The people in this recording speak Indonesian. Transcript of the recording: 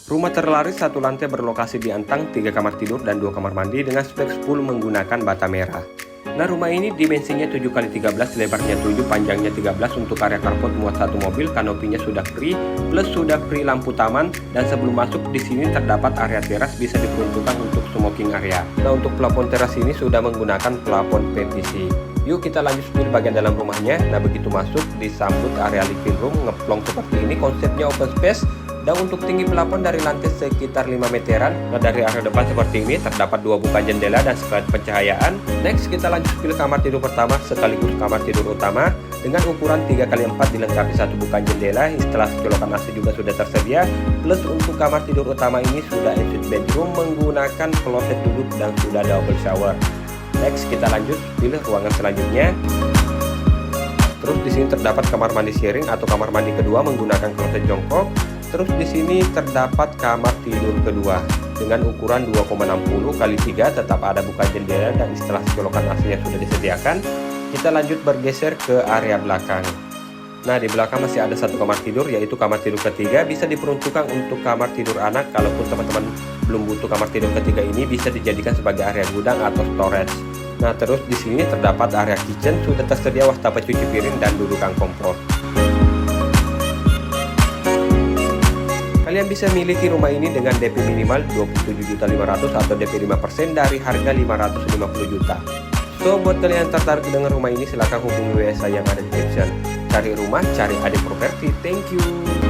Rumah terlaris satu lantai berlokasi di Antang, 3 kamar tidur dan 2 kamar mandi dengan spek full menggunakan bata merah. Nah, rumah ini dimensinya 7x13, lebarnya 7, panjangnya 13. Untuk area carport muat satu mobil, kanopinya sudah free, plus sudah free lampu taman, dan sebelum masuk di sini terdapat area teras bisa diperuntukkan untuk smoking area. Nah, untuk plafon teras ini sudah menggunakan plafon PVC. Yuk kita lanjut di bagian dalam rumahnya. Nah, begitu masuk disambut area living room ngeplong seperti ini, konsepnya open space. Dan untuk tinggi plafon dari lantai sekitar 5 meteran. Nah, dari area depan seperti ini terdapat 2 buka jendela dan sekalian pencahayaan. Next kita lanjut ke kamar tidur pertama sekaligus kamar tidur utama dengan ukuran 3x4 dilengkapi 1 buka jendela. Instalasi colokan AC juga sudah tersedia. Plus untuk kamar tidur utama ini sudah ensuite bedroom menggunakan kloset duduk dan sudah double shower. Next kita lanjut pilih ruangan selanjutnya. Terus di sini terdapat kamar mandi sharing atau kamar mandi kedua menggunakan kloset jongkok. Terus di sini terdapat kamar tidur kedua dengan ukuran 2,60x3, tetap ada buka jendela dan instalasi colokan AC-nya sudah disediakan. Kita lanjut bergeser ke area belakang. Nah, di belakang masih ada 1 kamar tidur, yaitu kamar tidur ketiga, bisa diperuntukkan untuk kamar tidur anak. Kalaupun teman-teman belum butuh kamar tidur ketiga ini, bisa dijadikan sebagai area gudang atau storage. Nah, terus di sini terdapat area kitchen, sudah tersedia wastafel cuci piring dan dudukan kompor. Kalian bisa miliki rumah ini dengan DP minimal 27.500.000 atau DP 5% dari harga 550 juta. So, buat kalian yang tertarik dengan rumah ini, silahkan hubungi WA saya yang ada di caption. Cari rumah, cari adik properti. Thank you.